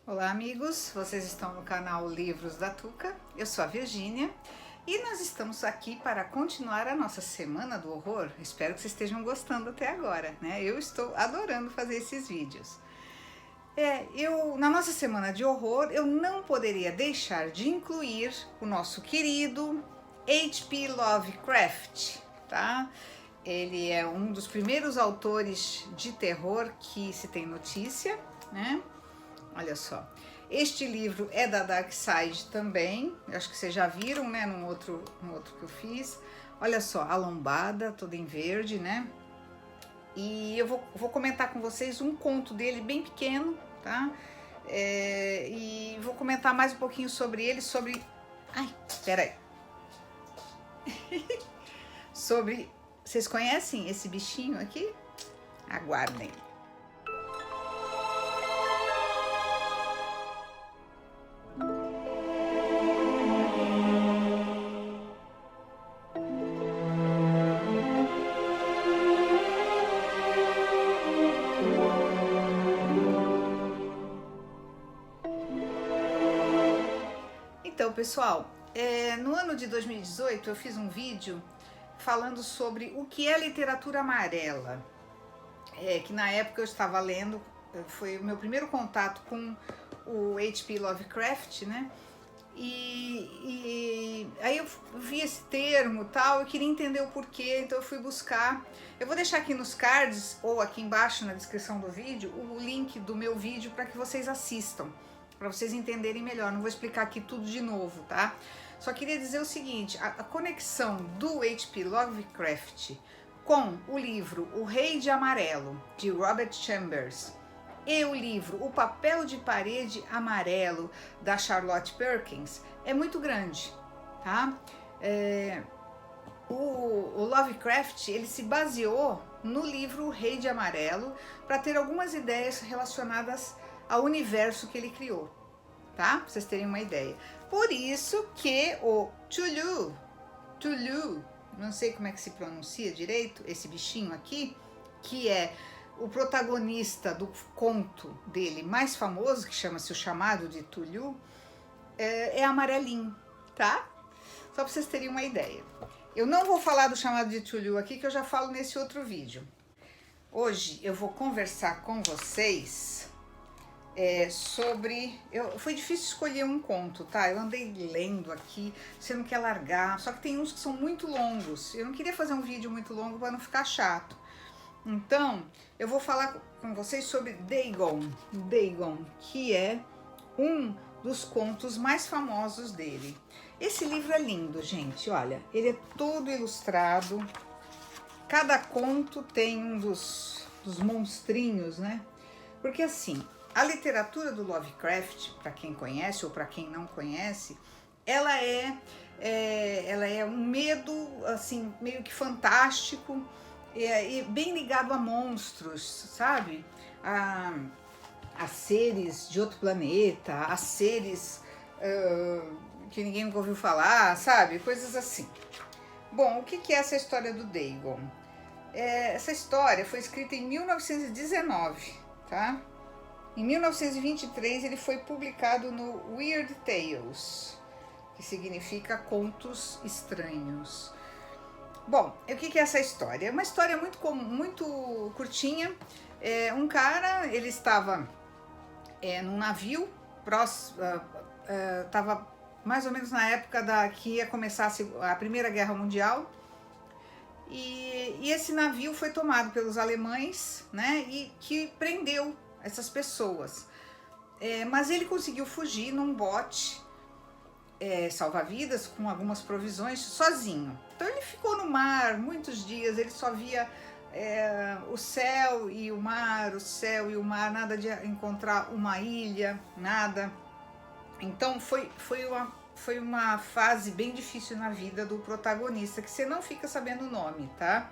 Olá amigos, vocês estão no canal Livros da Tuca, eu sou a Virgínia e nós estamos aqui para continuar a nossa Semana do Horror. Espero que vocês estejam gostando até agora, né? Eu estou adorando fazer esses vídeos. Na nossa Semana de Horror, eu não poderia deixar de incluir o nosso querido H.P. Lovecraft, tá? Ele é um dos primeiros autores de terror que se tem notícia, né? Olha só, este livro é da Dark Side também, eu acho que vocês já viram, né, no outro que eu fiz. Olha só, a lombada toda em verde, né? E eu vou comentar com vocês um conto dele bem pequeno, tá? E vou comentar mais um pouquinho sobre ele, Ai, peraí. Vocês conhecem esse bichinho aqui? Aguardem. Então, pessoal, no ano de 2018 eu fiz um vídeo falando sobre o que é literatura amarela, que na época eu estava lendo, foi o meu primeiro contato com o H.P. Lovecraft, né? E aí eu vi esse termo e tal, eu queria entender o porquê, então eu fui buscar. Eu vou deixar aqui nos cards ou aqui embaixo na descrição do vídeo o link do meu vídeo para que vocês assistam, para vocês entenderem melhor. Não vou explicar aqui tudo de novo, tá? Só queria dizer o seguinte, a conexão do H.P. Lovecraft com o livro O Rei de Amarelo, de Robert Chambers, e o livro O Papel de Parede Amarelo, da Charlotte Perkins, é muito grande, tá? O Lovecraft, ele se baseou no livro O Rei de Amarelo para ter algumas ideias relacionadas ao universo que ele criou, tá? Pra vocês terem uma ideia. Por isso que o Cthulhu, não sei como é que se pronuncia direito, esse bichinho aqui, que é o protagonista do conto dele mais famoso, que chama-se O Chamado de Cthulhu, é amarelinho, tá? Só para vocês terem uma ideia. Eu não vou falar do Chamado de Cthulhu aqui, que eu já falo nesse outro vídeo. Hoje eu vou conversar com vocês foi difícil escolher um conto, tá? Eu andei lendo aqui, você não quer largar, só que tem uns que são muito longos. Eu não queria fazer um vídeo muito longo para não ficar chato. Então, eu vou falar com vocês sobre Dagon, que é um dos contos mais famosos dele. Esse livro é lindo, gente, olha, ele é todo ilustrado, cada conto tem um dos monstrinhos, né? Porque assim, a literatura do Lovecraft, para quem conhece ou para quem não conhece, ela é um medo, assim, meio que fantástico, e bem ligado a monstros, sabe? A seres de outro planeta, a seres que ninguém nunca ouviu falar, sabe? Coisas assim. Bom, o que é essa história do Dagon? Essa história foi escrita em 1919, tá? Em 1923 ele foi publicado no Weird Tales, que significa contos estranhos. Bom, o que é essa história? É uma história muito curtinha. Um cara, ele estava num navio, estava mais ou menos na época que ia começar a Primeira Guerra Mundial, e esse navio foi tomado pelos alemães, né, e que prendeu essas pessoas. Mas ele conseguiu fugir num bote salva-vidas com algumas provisões sozinho. Então ele ficou no mar muitos dias, ele só via o céu e o mar, nada de encontrar uma ilha, nada. Então foi uma fase bem difícil na vida do protagonista, que você não fica sabendo o nome, tá?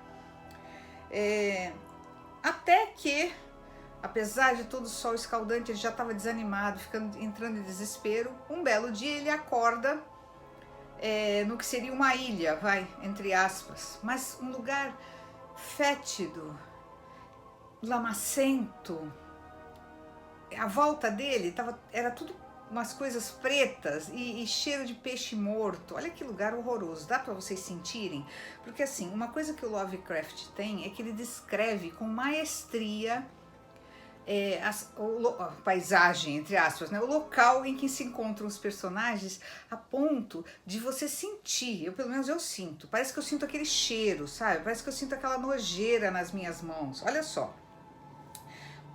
Até que, apesar de todo o sol escaldante, ele já estava desanimado, entrando em desespero. Um belo dia ele acorda no que seria uma ilha, entre aspas, mas um lugar fétido, lamacento, a volta dele era tudo umas coisas pretas e cheiro de peixe morto. Olha que lugar horroroso, dá para vocês sentirem? Porque assim, uma coisa que o Lovecraft tem é que ele descreve com maestria a paisagem, entre aspas, né? O local em que se encontram os personagens, a ponto de você sentir, pelo menos eu sinto, parece que eu sinto aquele cheiro, sabe? Parece que eu sinto aquela nojeira nas minhas mãos. Olha só,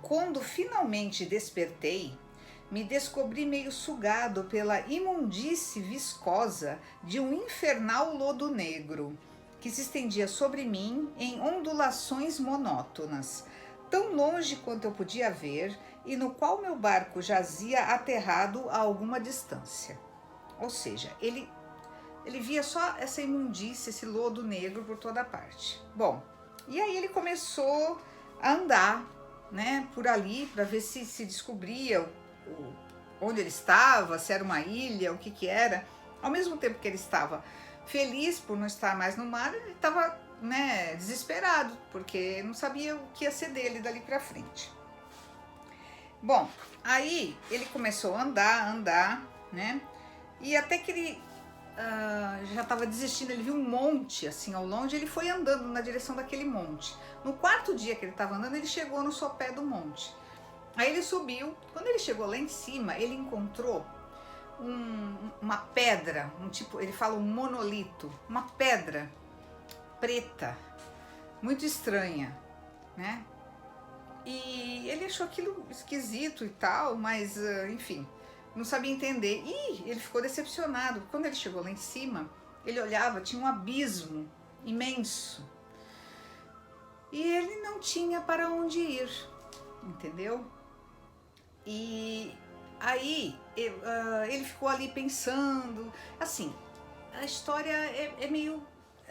quando finalmente despertei, me descobri meio sugado pela imundície viscosa de um infernal lodo negro, que se estendia sobre mim em ondulações monótonas, tão longe quanto eu podia ver, e no qual meu barco jazia aterrado a alguma distância. Ou seja, ele via só essa imundície, esse lodo negro por toda parte. Bom, e aí ele começou a andar, né, por ali para ver se descobria onde ele estava, se era uma ilha, o que era. Ao mesmo tempo que ele estava feliz por não estar mais no mar, ele estava, né, desesperado, porque não sabia o que ia ser dele dali para frente. Bom, aí ele começou a andar, né, e até que ele já estava desistindo, ele viu um monte assim ao longe, ele foi andando na direção daquele monte. No quarto dia que ele estava andando, ele chegou no sopé do monte. Aí ele subiu, quando ele chegou lá em cima, ele encontrou uma pedra, ele fala um monolito, uma pedra preta, muito estranha, né? E ele achou aquilo esquisito e tal, mas enfim, não sabia entender. E ele ficou decepcionado. Quando ele chegou lá em cima, ele olhava, tinha um abismo imenso. E ele não tinha para onde ir, entendeu? E aí ele ficou ali pensando, assim, a história é meio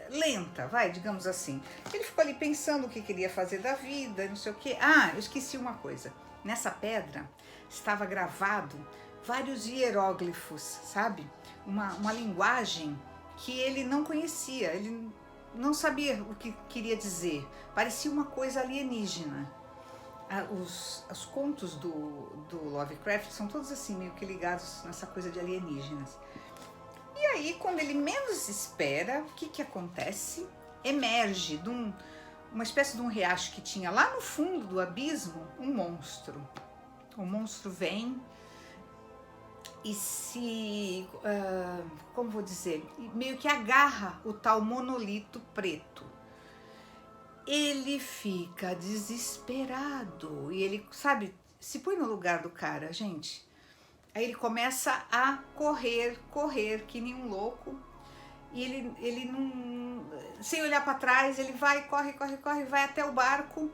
lenta, digamos assim. Ele ficou ali pensando o que queria fazer da vida, não sei o quê. Ah, eu esqueci uma coisa. Nessa pedra estava gravado vários hieróglifos, sabe? Uma linguagem que ele não conhecia, ele não sabia o que queria dizer. Parecia uma coisa alienígena. Os contos do Lovecraft são todos assim, meio que ligados nessa coisa de alienígenas. E aí, quando ele menos espera, o que acontece? Emerge de uma espécie de um riacho que tinha lá no fundo do abismo um monstro. O monstro vem e como vou dizer, meio que agarra o tal monolito preto. Ele fica desesperado e ele, sabe, se põe no lugar do cara, gente. Aí ele começa a correr que nem um louco. E ele não, sem olhar para trás, ele vai, corre, vai até o barco,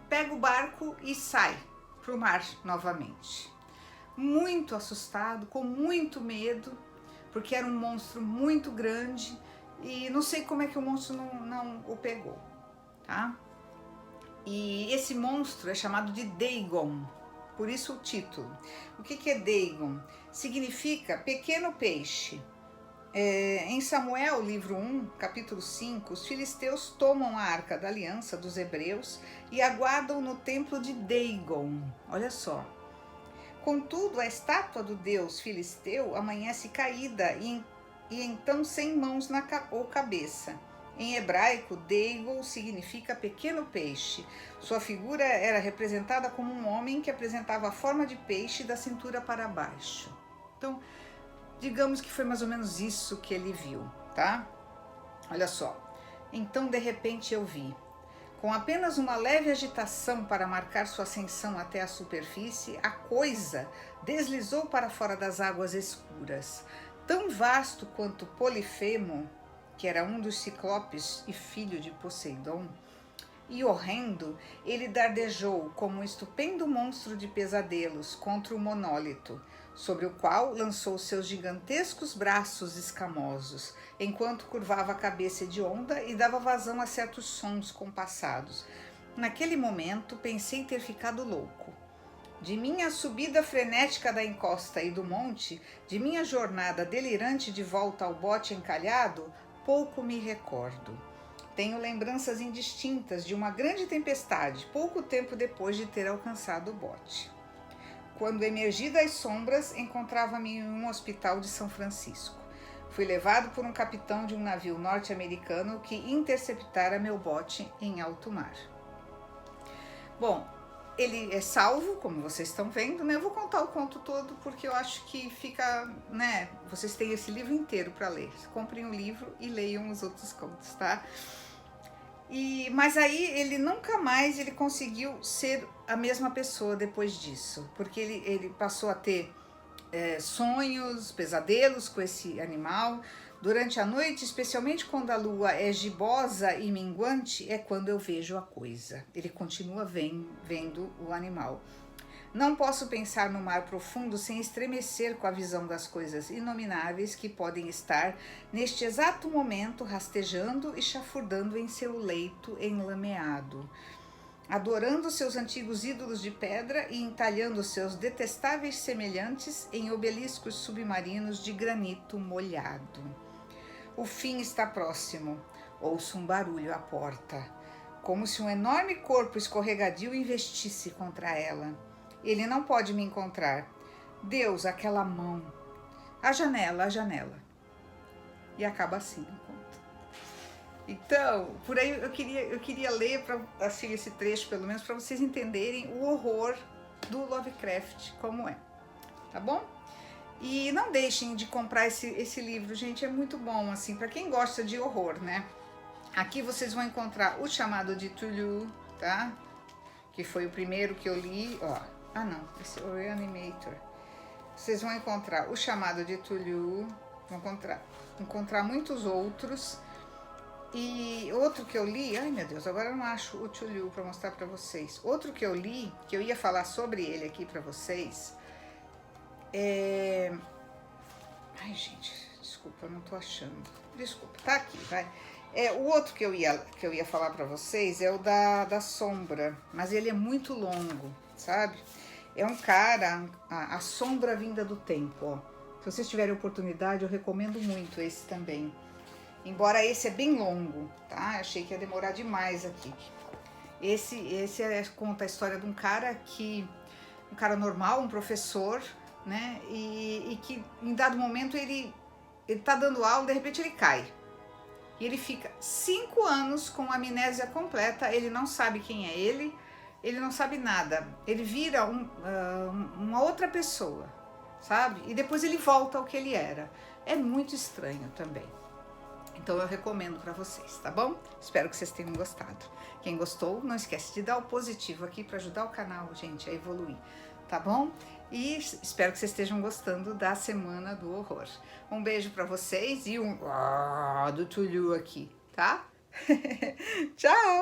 pega o barco e sai pro mar novamente. Muito assustado, com muito medo, porque era um monstro muito grande e não sei como é que o monstro não o pegou. Tá? E esse monstro é chamado de Dagon, por isso o título. O que é Dagon? Significa pequeno peixe. Em Samuel, livro 1, capítulo 5, os filisteus tomam a Arca da Aliança dos Hebreus e aguardam no templo de Dagon. Olha só. Contudo, a estátua do deus filisteu amanhece caída e então sem mãos ou cabeça. Em hebraico, Dagon significa pequeno peixe. Sua figura era representada como um homem que apresentava a forma de peixe da cintura para baixo. Então, digamos que foi mais ou menos isso que ele viu, tá? Olha só. Então, de repente, eu vi. Com apenas uma leve agitação para marcar sua ascensão até a superfície, a coisa deslizou para fora das águas escuras. Tão vasto quanto Polifemo, que era um dos ciclopes e filho de Poseidon, e horrendo, ele dardejou como um estupendo monstro de pesadelos contra o monólito, sobre o qual lançou seus gigantescos braços escamosos, enquanto curvava a cabeça hedionda e dava vazão a certos sons compassados. Naquele momento, pensei ter ficado louco. De minha subida frenética da encosta e do monte, de minha jornada delirante de volta ao bote encalhado, pouco me recordo. Tenho lembranças indistintas de uma grande tempestade, pouco tempo depois de ter alcançado o bote. Quando emergi das sombras, encontrava-me em um hospital de São Francisco. Fui levado por um capitão de um navio norte-americano que interceptara meu bote em alto mar. Bom, ele é salvo, como vocês estão vendo, né? Eu vou contar o conto todo porque eu acho que fica, né? Vocês têm esse livro inteiro para ler. Comprem o livro e leiam os outros contos, tá? Mas aí ele nunca mais ele conseguiu ser a mesma pessoa depois disso, porque ele passou a ter sonhos, pesadelos com esse animal. Durante a noite, especialmente quando a lua é gibosa e minguante, é quando eu vejo a coisa. Ele continua vendo o animal. Não posso pensar no mar profundo sem estremecer com a visão das coisas inomináveis que podem estar, neste exato momento, rastejando e chafurdando em seu leito enlameado, adorando seus antigos ídolos de pedra e entalhando seus detestáveis semelhantes em obeliscos submarinos de granito molhado. O fim está próximo. Ouço um barulho à porta, como se um enorme corpo escorregadio investisse contra ela. Ele não pode me encontrar. Deus, aquela mão. A janela, a janela. E acaba assim o conto. Então, por aí eu queria ler assim, esse trecho, pelo menos, para vocês entenderem o horror do Lovecraft, como é. Tá bom? E não deixem de comprar esse livro, gente, é muito bom, assim, para quem gosta de horror, né? Aqui vocês vão encontrar O Chamado de Cthulhu, tá? Que foi o primeiro que eu li, ó. Ah, não, esse é o Reanimator. Vocês vão encontrar O Chamado de Cthulhu, vão encontrar muitos outros. E outro que eu li, ai meu Deus, agora eu não acho o Cthulhu para mostrar para vocês. Outro que eu li, que eu ia falar sobre ele aqui para vocês, ai gente, desculpa, eu não tô achando. Desculpa, tá aqui, vai. O outro que eu ia falar para vocês é o da Sombra, mas ele é muito longo, sabe? É um cara, a Sombra Vinda do Tempo, ó. Se vocês tiverem oportunidade, eu recomendo muito esse também. Embora esse é bem longo, tá? Achei que ia demorar demais aqui. Esse conta a história de um cara normal, um professor, né? E que em dado momento ele tá dando aula, de repente ele cai. E ele fica 5 anos com amnésia completa, ele não sabe quem é ele não sabe nada. Ele vira uma outra pessoa, sabe? E depois ele volta ao que ele era. É muito estranho também. Então eu recomendo para vocês, tá bom? Espero que vocês tenham gostado. Quem gostou, não esquece de dar o positivo aqui para ajudar o canal, gente, a evoluir, tá bom? E espero que vocês estejam gostando da Semana do Horror. Um beijo para vocês e do Cthulhu aqui, tá? Tchau!